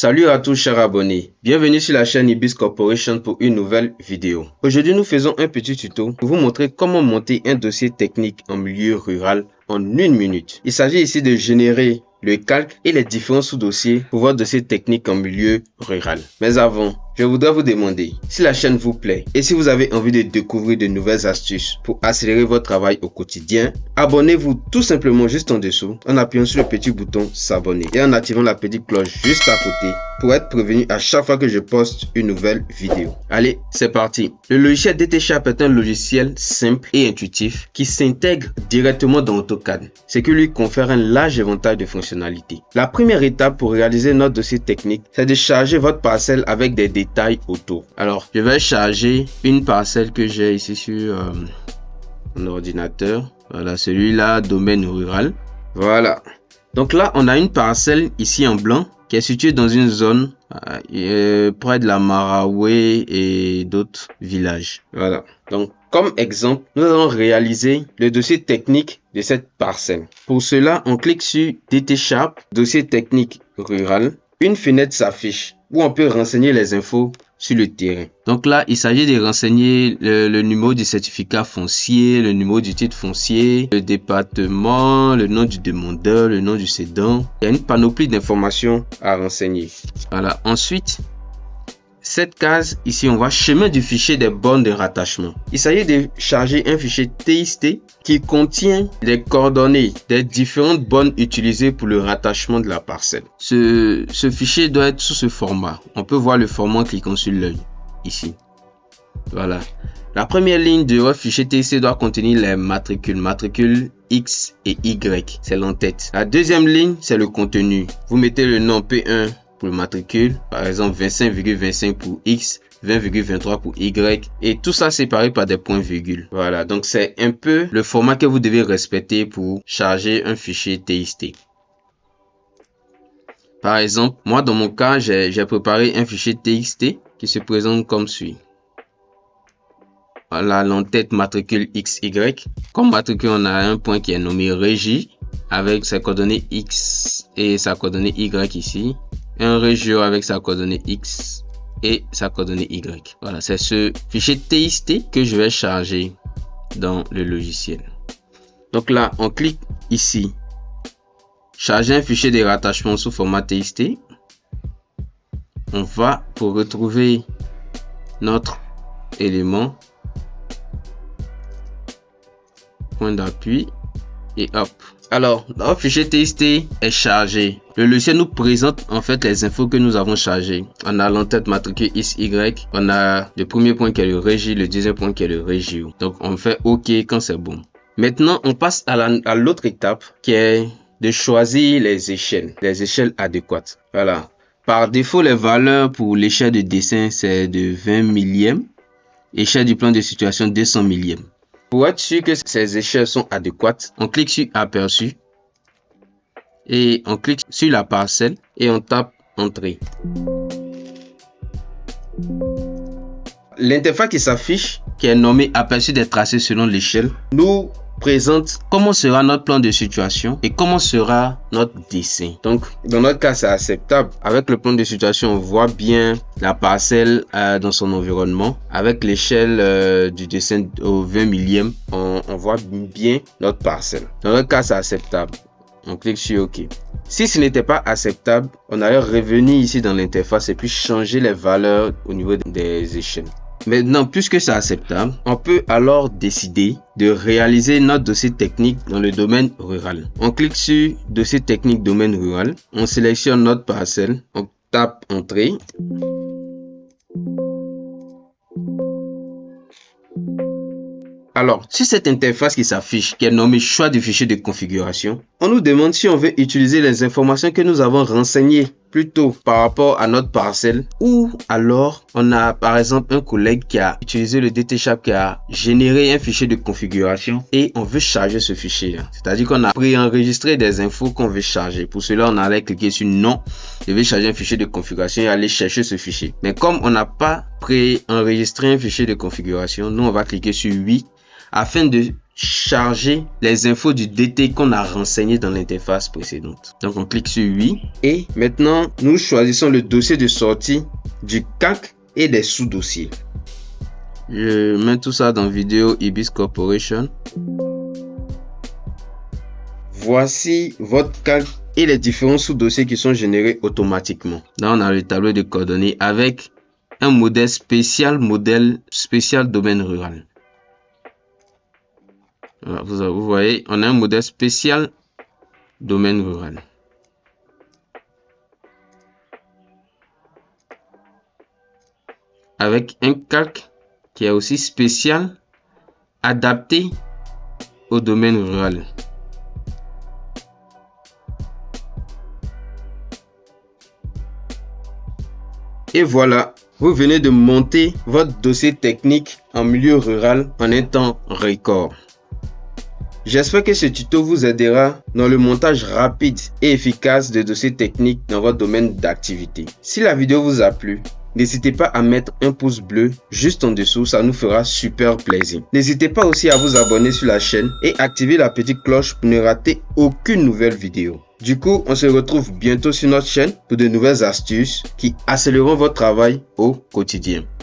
Salut à tous chers abonnés, bienvenue sur la chaîne Ibis Corporation pour une nouvelle vidéo. Aujourd'hui nous faisons un petit tuto pour vous montrer comment monter un dossier technique en milieu rural en 1 minute. Il s'agit ici de générer le calque et les différents sous-dossiers pour votre dossier technique en milieu rural. Mais avant, je voudrais vous demander si la chaîne vous plaît et si vous avez envie de découvrir de nouvelles astuces pour accélérer votre travail au quotidien, abonnez-vous tout simplement juste en dessous en appuyant sur le petit bouton s'abonner et en activant la petite cloche juste à côté pour être prévenu à chaque fois que je poste une nouvelle vidéo. Allez, c'est parti. Le logiciel DT Sharp est un logiciel simple et intuitif qui s'intègre directement dans AutoCAD, ce qui lui confère un large éventail de fonctionnalités. La première étape pour réaliser notre dossier technique, c'est de charger votre parcelle avec des détails autour. Alors, je vais charger une parcelle que j'ai ici sur mon ordinateur. Voilà, celui-là, domaine rural. Voilà. Donc là, on a une parcelle ici en blanc qui est située dans une zone près de la Marawe et d'autres villages. Voilà. Donc, comme exemple, nous allons réaliser le dossier technique de cette parcelle. Pour cela, on clique sur DT Sharp, dossier technique rural. Une fenêtre s'affiche où on peut renseigner les infos sur le terrain. Donc là, il s'agit de renseigner le numéro du certificat foncier, le numéro du titre foncier, le département, le nom du demandeur, le nom du cédant. Il y a une panoplie d'informations à renseigner. Voilà. Ensuite, cette case ici, on voit chemin du fichier des bornes de rattachement. Il s'agit de charger un fichier TXT qui contient les coordonnées des différentes bornes utilisées pour le rattachement de la parcelle. Ce fichier doit être sous ce format. On peut voir le format en cliquant sur l'œil ici. Voilà. La première ligne de votre fichier TXT doit contenir les matricules X et Y. C'est l'entête. La deuxième ligne, c'est le contenu. Vous mettez le nom P1 pour le matricule, par exemple 25,25 pour X, 20,23 pour Y, et tout ça séparé par des points virgules. Voilà, donc c'est un peu le format que vous devez respecter pour charger un fichier TXT. Par exemple, moi dans mon cas, j'ai préparé un fichier TXT qui se présente comme suit. Voilà, l'entête matricule XY. Comme matricule, on a un point qui est nommé régie avec sa coordonnée X et sa coordonnée Y ici. Un région avec sa coordonnée X et sa coordonnée Y. Voilà, c'est ce fichier TXT que je vais charger dans le logiciel. Donc là, on clique ici. Charger un fichier de rattachement sous format TXT. On va pour retrouver notre élément. Point d'appui et hop. Alors, notre fichier TXT est chargé. Le logiciel nous présente en fait les infos que nous avons chargées. On a l'entête matricule XY, on a le premier point qui est le régie, le deuxième point qui est le régio. Donc, on fait OK quand c'est bon. Maintenant, on passe à l'autre étape qui est de choisir les échelles adéquates. Voilà. Par défaut, les valeurs pour l'échelle de dessin, c'est de 20 millièmes. Échelle du plan de situation, 200 millièmes. Pour être sûr que ces échelles sont adéquates, on clique sur Aperçu et on clique sur la parcelle et on tape Entrée. L'interface qui s'affiche, qui est nommée Aperçu des tracés selon l'échelle, nous présente comment sera notre plan de situation et comment sera notre dessin. Donc, dans notre cas, c'est acceptable. Avec le plan de situation, on voit bien la parcelle dans son environnement. Avec l'échelle du dessin au 20 millième, on voit bien notre parcelle. Dans notre cas, c'est acceptable. On clique sur OK. Si ce n'était pas acceptable, on allait revenir ici dans l'interface et puis changer les valeurs au niveau des échelles. Maintenant, puisque c'est acceptable, on peut alors décider de réaliser notre dossier technique dans le domaine rural. On clique sur dossier technique domaine rural, on sélectionne notre parcelle, on tape Entrée. Alors, sur cette interface qui s'affiche, qui est nommée choix du fichier de configuration, on nous demande si on veut utiliser les informations que nous avons renseignées plutôt par rapport à notre parcelle, ou alors on a par exemple un collègue qui a utilisé le DT Sharp qui a généré un fichier de configuration et on veut charger ce fichier là. C'est-à-dire qu'on a préenregistré des infos qu'on veut charger. Pour cela, on allait cliquer sur non, je vais charger un fichier de configuration et aller chercher ce fichier. Mais comme on n'a pas préenregistré un fichier de configuration, nous on va cliquer sur oui afin de charger les infos du DT qu'on a renseigné dans l'interface précédente. Donc on clique sur oui et maintenant nous choisissons le dossier de sortie du calque et des sous-dossiers. Je mets tout ça dans vidéo Ibis Corporation. Voici votre calque et les différents sous-dossiers qui sont générés automatiquement. Là on a le tableau de coordonnées avec un modèle spécial domaine rural. Voilà, vous voyez, on a un modèle spécial domaine rural. Avec un calque qui est aussi spécial, adapté au domaine rural. Et voilà, vous venez de monter votre dossier technique en milieu rural en un temps record. J'espère que ce tuto vous aidera dans le montage rapide et efficace de dossiers techniques dans votre domaine d'activité. Si la vidéo vous a plu, n'hésitez pas à mettre un pouce bleu juste en dessous, ça nous fera super plaisir. N'hésitez pas aussi à vous abonner sur la chaîne et activer la petite cloche pour ne rater aucune nouvelle vidéo. Du coup, on se retrouve bientôt sur notre chaîne pour de nouvelles astuces qui accéléreront votre travail au quotidien.